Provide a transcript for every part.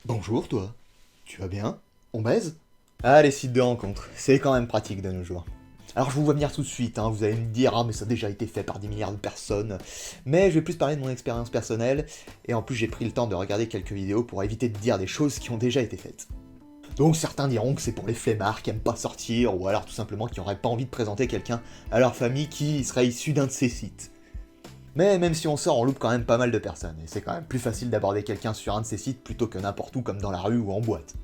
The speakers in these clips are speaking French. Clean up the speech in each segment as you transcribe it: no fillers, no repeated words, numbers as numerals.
Bonjour toi, tu vas bien? On baise? Ah, les sites de rencontres, c'est quand même pratique de nos jours. Alors je vous vois venir tout de suite, hein, vous allez me dire ah mais ça a déjà été fait par des milliards de personnes, mais je vais plus parler de mon expérience personnelle, et en plus j'ai pris le temps de regarder quelques vidéos pour éviter de dire des choses qui ont déjà été faites. Donc certains diront que c'est pour les flemmards qui aiment pas sortir, ou alors tout simplement qui n'auraient pas envie de présenter quelqu'un à leur famille qui serait issu d'un de ces sites. Mais même si on sort, on loupe quand même pas mal de personnes, et c'est quand même plus facile d'aborder quelqu'un sur un de ces sites plutôt que n'importe où comme dans la rue ou en boîte.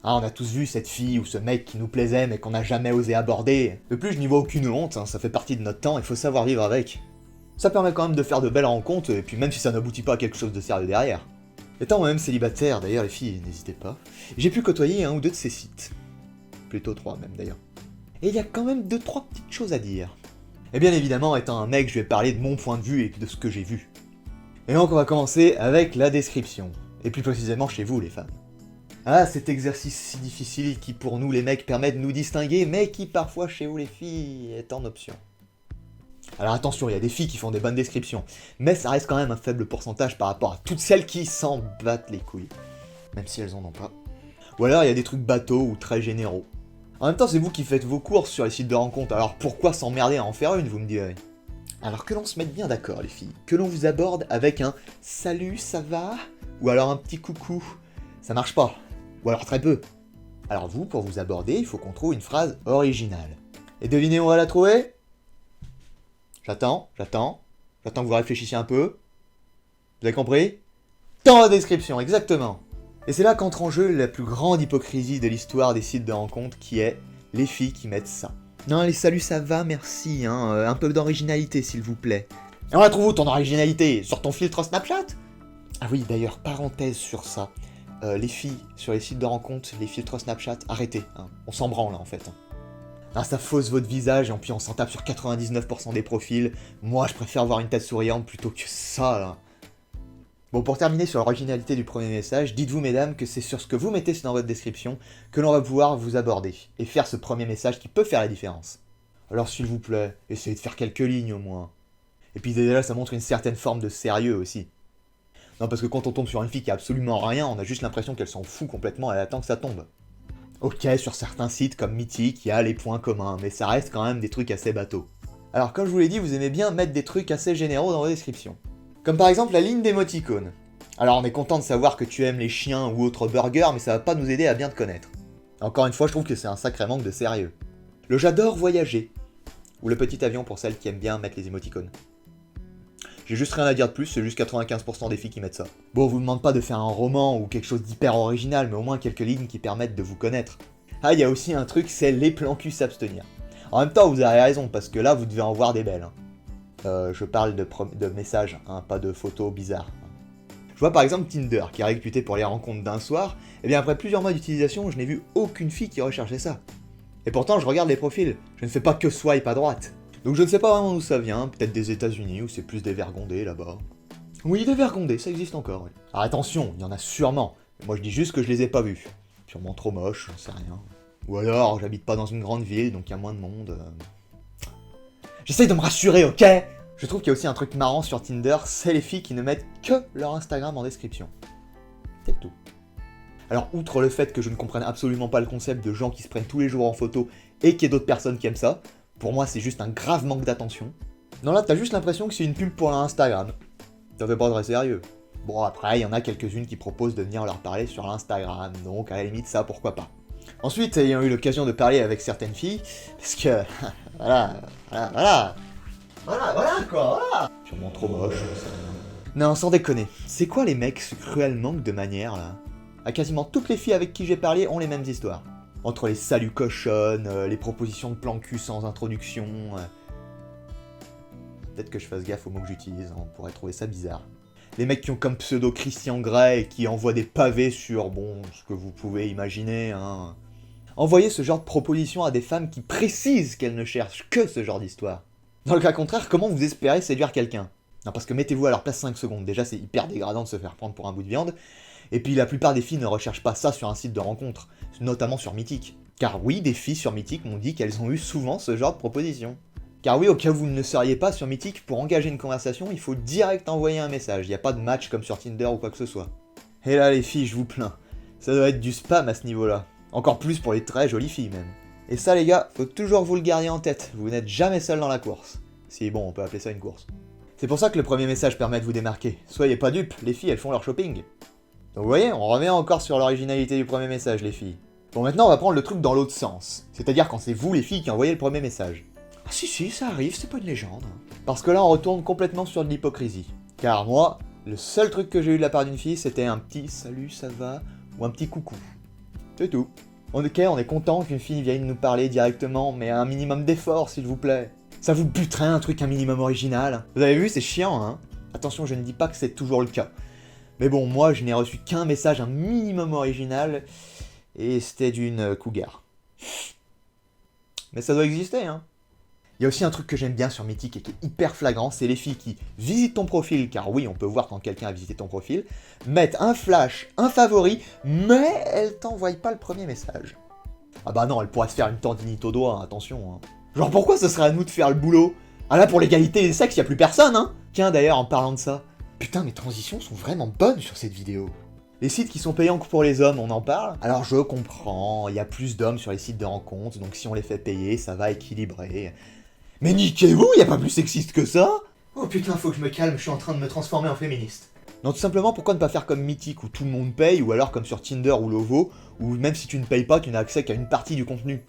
Ah, on a tous vu cette fille ou ce mec qui nous plaisait mais qu'on n'a jamais osé aborder. De plus, je n'y vois aucune honte, hein, ça fait partie de notre temps, il faut savoir vivre avec. Ça permet quand même de faire de belles rencontres, et puis même si ça n'aboutit pas à quelque chose de sérieux derrière. Étant moi-même célibataire, d'ailleurs les filles, n'hésitez pas, j'ai pu côtoyer un ou deux de ces sites. Plutôt trois même d'ailleurs. Et il y a quand même deux trois petites choses à dire. Et bien évidemment, étant un mec, je vais parler de mon point de vue et de ce que j'ai vu. Et donc on va commencer avec la description, et plus précisément chez vous les femmes. Ah, cet exercice si difficile qui pour nous les mecs permet de nous distinguer, mais qui parfois chez vous les filles est en option. Alors attention, il y a des filles qui font des bonnes descriptions, mais ça reste quand même un faible pourcentage par rapport à toutes celles qui s'en battent les couilles. Même si elles en ont pas. Ou alors il y a des trucs bateaux ou très généraux. En même temps, c'est vous qui faites vos courses sur les sites de rencontres, alors pourquoi s'emmerder à en faire une, vous me direz? Alors que l'on se mette bien d'accord, les filles, que l'on vous aborde avec un « salut, ça va ?» ou alors un petit coucou, ça marche pas, ou alors très peu. Alors vous, pour vous aborder, il faut qu'on trouve une phrase originale. Et devinez où on va la trouver? J'attends que vous réfléchissiez un peu. Vous avez compris? Dans la description, exactement. Et c'est là qu'entre en jeu la plus grande hypocrisie de l'histoire des sites de rencontres, qui est les filles qui mettent ça. Non, les saluts ça va, merci, hein, un peu d'originalité s'il vous plaît. Et on la trouve où ton originalité? Sur ton filtre Snapchat? Ah oui, d'ailleurs, parenthèse sur ça. Les filles sur les sites de rencontres, les filtres Snapchat, arrêtez, hein, on s'en branle en fait. Ah, ça fausse votre visage et puis on s'en tape sur 99% des profils. Moi, je préfère voir une tête souriante plutôt que ça, là. Bon, pour terminer sur l'originalité du premier message, dites-vous mesdames que c'est sur ce que vous mettez dans votre description que l'on va pouvoir vous aborder, et faire ce premier message qui peut faire la différence. Alors s'il vous plaît, essayez de faire quelques lignes au moins. Et puis déjà ça montre une certaine forme de sérieux aussi. Non parce que quand on tombe sur une fille qui a absolument rien, on a juste l'impression qu'elle s'en fout complètement, elle attend que ça tombe. Ok, sur certains sites comme Mythique, il y a les points communs, mais ça reste quand même des trucs assez bateaux. Alors comme je vous l'ai dit, vous aimez bien mettre des trucs assez généraux dans vos descriptions. Comme par exemple la ligne d'émoticônes. Alors on est content de savoir que tu aimes les chiens ou autres burgers, mais ça va pas nous aider à bien te connaître. Encore une fois, je trouve que c'est un sacré manque de sérieux. Le j'adore voyager. Ou le petit avion pour celles qui aiment bien mettre les émoticônes. J'ai juste rien à dire de plus, c'est juste 95% des filles qui mettent ça. Bon, on vous demande pas de faire un roman ou quelque chose d'hyper original, mais au moins quelques lignes qui permettent de vous connaître. Ah, il y a aussi un truc, c'est les plans cul s'abstenir. En même temps, vous avez raison, parce que là, vous devez en voir des belles. Hein. Je parle de messages, hein, pas de photos bizarres. Je vois par exemple Tinder, qui est réputé pour les rencontres d'un soir, et bien après plusieurs mois d'utilisation, je n'ai vu aucune fille qui recherchait ça. Et pourtant, je regarde les profils, je ne fais pas que swipe à droite. Donc je ne sais pas vraiment d'où ça vient, peut-être des États-Unis, où c'est plus des vergondés là-bas. Oui, des vergondés, ça existe encore, oui. Alors attention, il y en a sûrement, mais moi je dis juste que je les ai pas vus. Sûrement trop moches, j'en sais rien. Ou alors, j'habite pas dans une grande ville, donc il y a moins de monde. J'essaye de me rassurer, ok? Je trouve qu'il y a aussi un truc marrant sur Tinder, c'est les filles qui ne mettent que leur Instagram en description. C'est tout. Alors, outre le fait que je ne comprenne absolument pas le concept de gens qui se prennent tous les jours en photo et qu'il y ait d'autres personnes qui aiment ça, pour moi c'est juste un grave manque d'attention. Non là, t'as juste l'impression que c'est une pub pour leur Instagram. Ça fait pas très sérieux. Bon, après, il y en a quelques-unes qui proposent de venir leur parler sur l'Instagram, donc à la limite ça, pourquoi pas. Ensuite, ayant eu l'occasion de parler avec certaines filles, parce que... voilà quoi, voilà. Sûrement trop moche, ça. Non, sans déconner. C'est quoi les mecs, ce cruel manque de manière, là? À quasiment toutes les filles avec qui j'ai parlé ont les mêmes histoires. Entre les saluts cochonnes, les propositions de plan cul sans introduction... Peut-être que je fasse gaffe aux mots que j'utilise, on pourrait trouver ça bizarre. Les mecs qui ont comme pseudo Christian Grey et qui envoient des pavés sur, bon, ce que vous pouvez imaginer, hein. Envoyer ce genre de proposition à des femmes qui précisent qu'elles ne cherchent que ce genre d'histoire. Dans le cas contraire, comment vous espérez séduire quelqu'un? Non, parce que mettez-vous à leur place 5 secondes, déjà c'est hyper dégradant de se faire prendre pour un bout de viande, et puis la plupart des filles ne recherchent pas ça sur un site de rencontre, notamment sur Mythique. Car oui, des filles sur Mythique m'ont dit qu'elles ont eu souvent ce genre de proposition. Car oui, au cas où vous ne le seriez pas sur Mythique, pour engager une conversation, il faut direct envoyer un message, il n'y a pas de match comme sur Tinder ou quoi que ce soit. Et là les filles, je vous plains, Ça doit être du spam à ce niveau-là. Encore plus pour les très jolies filles même. Et ça les gars, faut toujours vous le garder en tête, vous n'êtes jamais seul dans la course. Si bon, on peut appeler ça une course. C'est pour ça que le premier message permet de vous démarquer. Soyez pas dupes, les filles elles font leur shopping. Donc vous voyez, on revient encore sur l'originalité du premier message les filles. Bon maintenant on va prendre le truc dans l'autre sens. C'est-à-dire quand c'est vous les filles qui envoyez le premier message. Ah si, ça arrive, c'est pas une légende. Parce que là on retourne complètement sur de l'hypocrisie. Car moi, le seul truc que j'ai eu de la part d'une fille, c'était un petit salut, ça va, ou un petit coucou. C'est tout. Ok, on est content qu'une fille vienne nous parler directement, mais un minimum d'effort s'il vous plaît. Ça vous buterait un truc un minimum original. Vous avez vu, c'est chiant, hein. Attention, je ne dis pas que c'est toujours le cas. Mais bon, moi, je n'ai reçu qu'un message un minimum original, et c'était d'une cougar. Mais ça doit exister, hein. Il y a aussi un truc que j'aime bien sur Mythique et qui est hyper flagrant, c'est les filles qui visitent ton profil, car oui, on peut voir quand quelqu'un a visité ton profil, mettent un flash, un favori, mais elles t'envoient pas le premier message. Ah bah non, elle pourrait se faire une tendinite au doigt, attention. Hein. Genre pourquoi ce serait à nous de faire le boulot? Ah là pour l'égalité des sexes, y a plus personne, hein. Tiens d'ailleurs, en parlant de ça, putain mes transitions sont vraiment bonnes sur cette vidéo. Les sites qui sont payants que pour les hommes, on en parle? Alors je comprends, il y a plus d'hommes sur les sites de rencontres, donc si on les fait payer, ça va équilibrer. Mais niquez-vous, y a pas plus sexiste que ça? Oh putain, faut que je me calme, je suis en train de me transformer en féministe. Non, tout simplement, pourquoi ne pas faire comme Mythique où tout le monde paye, ou alors comme sur Tinder ou Lovo, où même si tu ne payes pas, tu n'as accès qu'à une partie du contenu.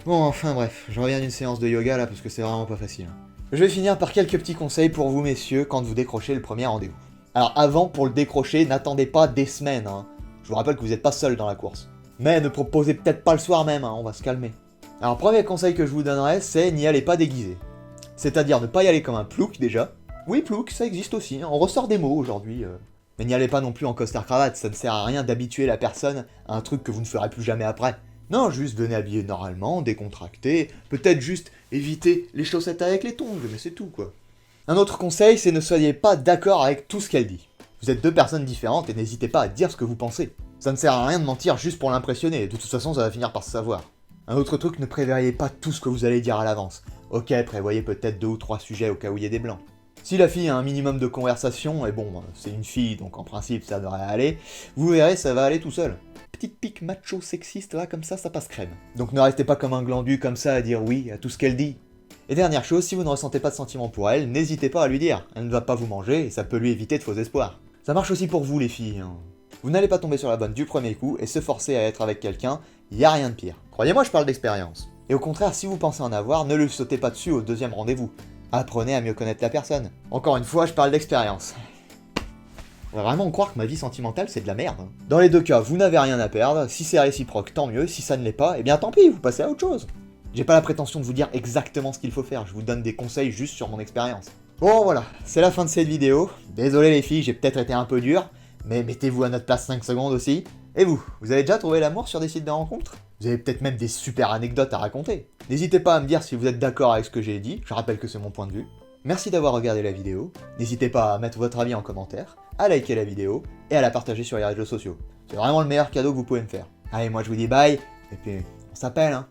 Bon, enfin bref, je reviens d'une séance de yoga là parce que c'est vraiment pas facile. Je vais finir par quelques petits conseils pour vous messieurs quand vous décrochez le premier rendez-vous. Alors avant, pour le décrocher, n'attendez pas des semaines, hein. Je vous rappelle que vous n'êtes pas seul dans la course. Mais ne proposez peut-être pas le soir même, hein, on va se calmer. Alors premier conseil que je vous donnerais, c'est n'y allez pas déguisé. C'est-à-dire ne pas y aller comme un plouc déjà. Oui, plouc, ça existe aussi, hein. On ressort des mots aujourd'hui. Mais n'y allez pas non plus en costard-cravate, ça ne sert à rien d'habituer la personne à un truc que vous ne ferez plus jamais après. Non, juste venez habiller normalement, décontracté, peut-être juste éviter les chaussettes avec les tongs, mais c'est tout quoi. Un autre conseil, c'est ne soyez pas d'accord avec tout ce qu'elle dit. Vous êtes deux personnes différentes et n'hésitez pas à dire ce que vous pensez. Ça ne sert à rien de mentir juste pour l'impressionner, de toute façon ça va finir par se savoir. Un autre truc, ne prévoyez pas tout ce que vous allez dire à l'avance. Ok, prévoyez peut-être 2 ou 3 sujets au cas où il y a des blancs. Si la fille a un minimum de conversation, et bon, c'est une fille, donc en principe ça devrait aller, vous verrez, ça va aller tout seul. Petite pique macho sexiste là, comme ça passe crème. Donc ne restez pas comme un glandu comme ça à dire oui à tout ce qu'elle dit. Et dernière chose, si vous ne ressentez pas de sentiments pour elle, n'hésitez pas à lui dire. Elle ne va pas vous manger et ça peut lui éviter de faux espoirs. Ça marche aussi pour vous les filles. Hein. Vous n'allez pas tomber sur la bonne du premier coup et se forcer à être avec quelqu'un, y a rien de pire. Croyez-moi, je parle d'expérience. Et au contraire, si vous pensez en avoir, ne lui sautez pas dessus au deuxième rendez-vous. Apprenez à mieux connaître la personne. Encore une fois, je parle d'expérience. On va vraiment croire que ma vie sentimentale c'est de la merde. Hein. Dans les deux cas, vous n'avez rien à perdre, si c'est réciproque tant mieux, si ça ne l'est pas, eh bien tant pis, vous passez à autre chose. J'ai pas la prétention de vous dire exactement ce qu'il faut faire, je vous donne des conseils juste sur mon expérience. Bon voilà, c'est la fin de cette vidéo. Désolé les filles, j'ai peut-être été un peu dur, mais mettez-vous à notre place 5 secondes aussi. Et vous avez déjà trouvé l'amour sur des sites de rencontres? Vous avez peut-être même des super anecdotes à raconter. N'hésitez pas à me dire si vous êtes d'accord avec ce que j'ai dit, je rappelle que c'est mon point de vue. Merci d'avoir regardé la vidéo, n'hésitez pas à mettre votre avis en commentaire, à liker la vidéo et à la partager sur les réseaux sociaux. C'est vraiment le meilleur cadeau que vous pouvez me faire. Allez, moi je vous dis bye, et puis on s'appelle hein.